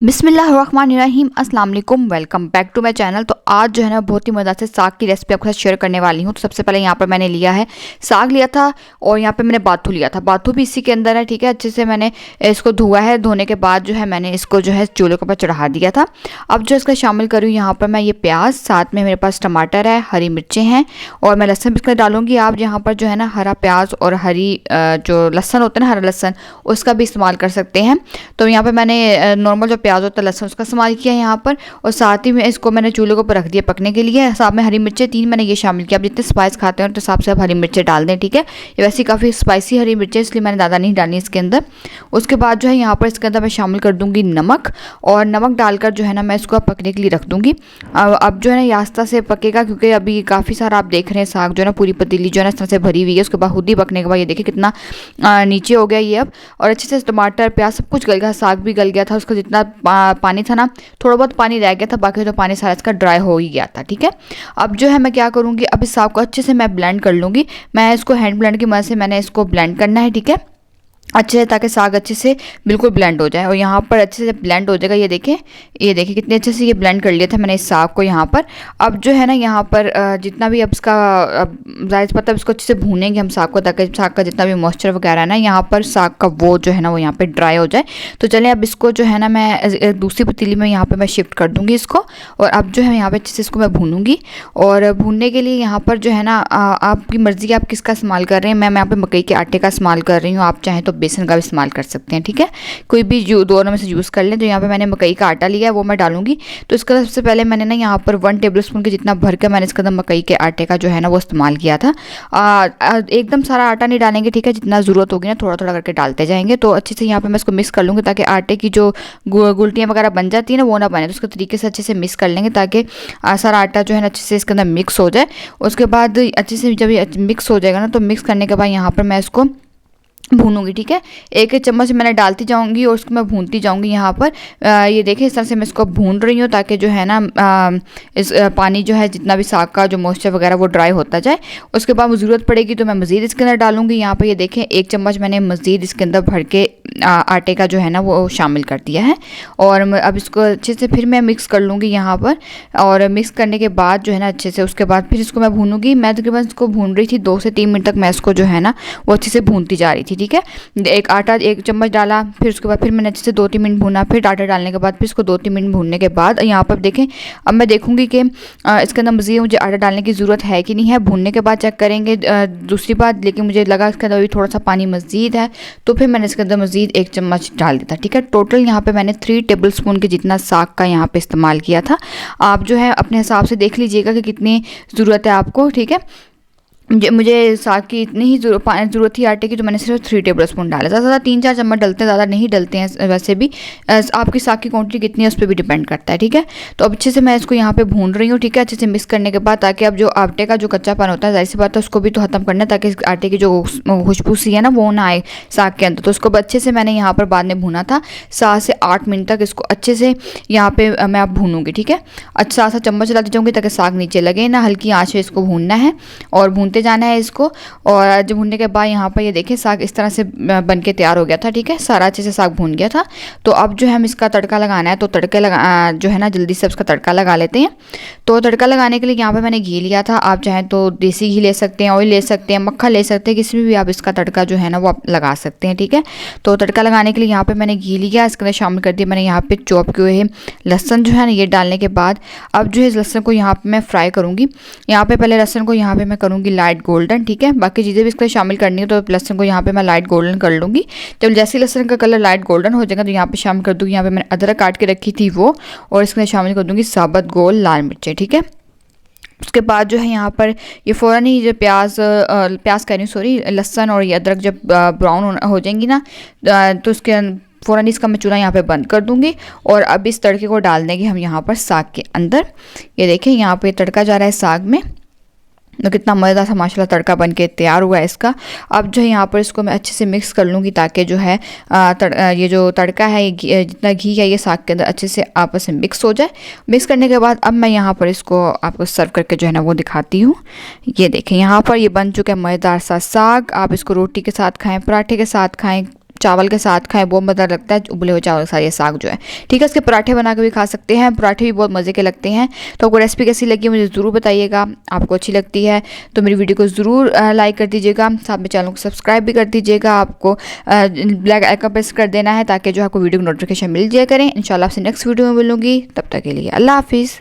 बिस्मिल्लाहिर्रहमानिर्रहीम अस्सलाम वालेकुम, welcome back to my channel. तो आज जो है ना बहुत ही मज़ेदार से साग की रेसिपी आपके साथ शेयर करने वाली हूँ। तो सबसे पहले यहाँ पर मैंने लिया है साग लिया था और यहाँ पे मैंने बाथू लिया था। बाथू भी इसी के अंदर है, ठीक है। अच्छे से मैंने इसको धोआ है। धोने के बाद जो है मैंने इसको जो है चूल्हे के ऊपर चढ़ा दिया था। अब जो इसका शामिल करूँ यहाँ पर मैं ये प्याज, साथ में मेरे पास टमाटर है, हरी मिर्चें हैं और मैं लहसुन भी इसमें डालूंगी। आप यहाँ पर जो है ना हरा प्याज और हरी जो लहसन होता है ना, हरा लहसन, उसका भी इस्तेमाल कर सकते हैं। तो यहाँ पर मैंने नॉर्मल जो प्याज होता है लहसुन उसका इस्तेमाल किया है यहाँ पर, और साथ ही में इसको मैंने चूल्हे के ऊपर रख दिया पकने के लिए। साथ में हरी मिर्चें 3 मैंने ये शामिल किया। आप जितने स्पाइस खाते हैं तो हिसाब से आप हरी मिर्चें डाल दें, ठीक है। ये वैसे काफ़ी स्पाइसी हरी मिर्चें, इसलिए मैंने ज़्यादा नहीं डाली इसके अंदर। उसके बाद जो है यहाँ पर इसके अंदर मैं शामिल कर दूँगी नमक, और नमक डालकर जो है ना मैं इसको पकने के लिए रख दूँगी। अब जो है ना ये आस्ता से पकेगा, क्योंकि अभी काफ़ी सारा आप देख रहे हैं साग जो है ना पूरी पतीली जो है ना इस तरह से भरी हुई है। उसके बाद खुद ही पकने के बाद ये देखिए कितना नीचे हो गया ये अब, और अच्छे से टमाटर प्याज सब कुछ गल गया, साग भी गल गया था। उसका जितना पानी था ना, थोड़ा बहुत पानी रह गया था, बाकी तो पानी सारा इसका ड्राई हो ही गया था, ठीक है। अब जो है मैं क्या करूँगी, अब इस साग को अच्छे से मैं ब्लेंड कर लूँगी। मैं इसको हैंड ब्लेंड की मदद से मैंने इसको ब्लेंड करना है, ठीक है, अच्छे से, ताकि साग अच्छे से बिल्कुल ब्लेंड हो जाए। और यहाँ पर अच्छे से ब्लेंड हो जाएगा। ये देखिए कितने अच्छे से ये ब्लेंड कर लिया था मैंने इस साग को यहाँ पर। अब जो है ना यहाँ पर जितना भी अब इसका जायज़ पता है इसको अच्छे से भूनेंगे हम साग को, ताकि साग का जितना भी मॉइस्चर वगैरह है ना यहाँ पर साग का वो जो है ना वो यहाँ पर ड्राई हो जाए। तो चलें अब इसको जो है ना मैं दूसरी पतीली में यहाँ पर मैं शिफ्ट कर दूँगी इसको, और अब जो है यहाँ पर अच्छे से इसको मैं भूनूँगी। और भूनने के लिए यहाँ पर जो है ना आपकी मर्ज़ी आप किसका इस्तेमाल कर रहे हैं। मैं यहाँ पर मकई के आटे का इस्तेमाल कर रही हूँ, आप चाहें तो बेसन का भी इस्तेमाल कर सकते हैं, ठीक है। कोई भी जो दोनों में से यूज़ कर लें। तो यहाँ पे मैंने मकई का आटा लिया है, वो मैं डालूंगी। तो इसका सबसे पहले मैंने ना यहाँ पर 1 टेबलस्पून के जितना भर के मैंने इसके अंदर मकई के आटे का जो है ना वो इस्तेमाल किया था। एकदम सारा आटा नहीं डालेंगे, ठीक है, जितना ज़रूरत होगी ना थोड़ा थोड़ा करके डालते जाएंगे। तो अच्छे से यहाँ पर मैं इसको मिक्स कर लूँगी, ताकि आटे की जो गुलटियाँ वगैरह बन जाती है ना वो ना बने। तो उसके तरीके से अच्छे से मिक्स कर लेंगे, ताकि सारा आटा जो है ना अच्छे से इसके अंदर मिक्स हो जाए। उसके बाद अच्छे से जब ये मिक्स हो जाएगा ना, तो मिक्स करने के बाद यहाँ पर मैं इसको भूनूंगी, ठीक है। एक एक चम्मच मैंने डालती जाऊंगी और उसको मैं भूनती जाऊंगी। यहाँ पर ये देखिए इस तरह से मैं इसको भून रही हूँ, ताकि जो है ना इस पानी जो है जितना भी साग का जो मॉइस्चर वगैरह वो ड्राई होता जाए। उसके बाद मुझे ज़रूरत पड़ेगी तो मैं मज़ीद इसके अंदर डालूंगी। यहाँ पर ये देखें 1 चम्मच मैंने मज़ीद इसके अंदर भर के आटे का जो है ना वो शामिल कर दिया है। और अब इसको अच्छे से फिर मैं मिक्स कर लूँगी यहाँ पर। और मिक्स करने के बाद जो है ना अच्छे से उसके बाद फिर इसको मैं भूनूंगी। मैं तकरीबन इसको भून रही थी 2 से 3 मिनट तक, मैं इसको जो है ना वो अच्छे से भूनती जा रही थी, ठीक है। एक आटा 1 चम्मच डाला, फिर उसके बाद फिर मैंने अच्छे से 2-3 मिनट भूना। फिर आटा डालने के बाद फिर इसको 2-3 मिनट भूनने के बाद यहाँ पर देखें, अब मैं देखूंगी कि इसके अंदर मज़ीद मुझे आटा डालने की ज़रूरत है कि नहीं है। भूनने के बाद चेक करेंगे। दूसरी बात, लेकिन मुझे लगा इसके अंदर भी थोड़ा सा पानी मज़ीद है, तो फिर मैंने इसके अंदर मज़ीद 1 चम्मच डाल दिया था, ठीक है। टोटल यहाँ पर मैंने 3 टेबलस्पून के जितना साग का यहाँ पर इस्तेमाल किया था। आप जो है अपने हिसाब से देख लीजिएगा कि कितनी ज़रूरत है आपको, ठीक है। मुझे साग की इतनी ही ज़रूरत थी आटे की, तो मैंने सिर्फ 3 टेबलस्पून डाला। ज़्यादा 3-4 चम्मच डलते हैं, ज़्यादा नहीं डलते हैं वैसे भी। आपकी साग की क्वांटिटी कितनी है उस पर भी डिपेंड करता है, ठीक है। तो अब अच्छे से मैं इसको यहाँ पे भून रही हूँ, ठीक है, अच्छे से मिक्स करने के बाद, ताकि अब जो आटे का जो कच्चापन होता है जाहिर सी बात है उसको भी तो ख़त्म करना है, ताकि आटे की जो खुशबू सी है ना वो ना आए साग के अंदर। तो उसको अच्छे से मैंने यहाँ पर बाद में भूना था 7 से 8 मिनट तक। इसको अच्छे से यहाँ पर मैं अब भूनूंगी, ठीक है। अच्छा सा चम्मच चलाती जाऊँगी ताकि साग नीचे लगे ना। हल्की आँच में इसको भूनना है और भूनते जाना है इसको। और जब भूनने के बाद यहाँ पर ये देखिए साग इस तरह से बन के तैयार हो गया था, ठीक है। सारा अच्छे से साग भून गया था। तो अब जो है हम इसका तड़का लगाना है। तो तड़के जो है ना जल्दी से उसका तड़का लगा लेते हैं। तो तड़का लगाने के लिए यहाँ पे मैंने घी लिया था। आप चाहें तो देसी घी ले सकते हैं, ऑयल ले सकते हैं, मक्खन ले सकते हैं, किसी में भी आप इसका तड़का जो है ना वो आप लगा सकते हैं, ठीक है। तो तड़का लगाने के लिए यहाँ पर मैंने घी लिया, इसके अंदर शामिल कर दिया मैंने यहाँ पर चॉप किए हुए लहसुन जो है ना। ये डालने के बाद अब जो है इस लहसुन को यहाँ पर मैं फ्राई करूँगी। यहाँ पर पहले लहसुन को यहाँ पर मैं करूँगी लाइट गोल्डन, ठीक है। बाकी चीज़ें भी इसके शामिल करनी है। तो लहसुन को यहाँ पे मैं लाइट गोल्डन कर लूँगी। जब जैसे लहसुन का कलर लाइट गोल्डन हो जाएगा तो यहाँ पे शामिल कर दूँगी, यहाँ पे मैंने अदरक काट के रखी थी वो, और इसके अंदर शामिल कर दूँगी साबुत गोल लाल मिर्चें, ठीक है। उसके बाद जो है यहाँ पर ये फ़ौरन ही जो प्याज कह रही हूँ सॉरी, लहसुन और ये अदरक जब ब्राउन हो जाएंगी ना, तो उसके फ़ौरन इसका मैं चूल्हा यहाँ पे बंद कर दूँगी। और अब इस तड़के को डाल देंगे हम यहाँ पर साग के अंदर। ये देखें यहाँ पर तड़का जा रहा है साग में, तो कितना मज़ेदार सा माशाल्लाह तड़का बन के तैयार हुआ है इसका। अब जो है यहाँ पर इसको मैं अच्छे से मिक्स कर लूँगी, ताकि जो है ये जो तड़का है ये जितना घी है ये साग के अंदर अच्छे से आपस में मिक्स हो जाए। मिक्स करने के बाद अब मैं यहाँ पर इसको आपको सर्व करके जो है ना वो दिखाती हूँ। ये देखें यहाँ पर ये बन चुका है मज़ेदार सा साग। आप इसको रोटी के साथ खाएँ, पराठे के साथ खाएँ, चावल के साथ खाएं, बहुत मज़ा लगता है उबले हुए चावल के साथ ये साग जो है। ठीक है, इसके पराठे बना के भी खा सकते हैं, पराठे भी बहुत मज़े के लगते हैं। तो आपको रेसिपी कैसी लगी मुझे ज़रूर बताइएगा। आपको अच्छी लगती है तो मेरी वीडियो को ज़रूर लाइक कर दीजिएगा, साथ में चैनल को सब्सक्राइब भी कर दीजिएगा। आपको ब्लैक आइकन प्रेस कर देना है ताकि जो आपको वीडियो की नोटिफिकेशन मिल जाया करें। इंशाल्लाह आपसे नेक्स्ट वीडियो में मिलूंगी, तब तक के लिए अल्लाह हाफिज़।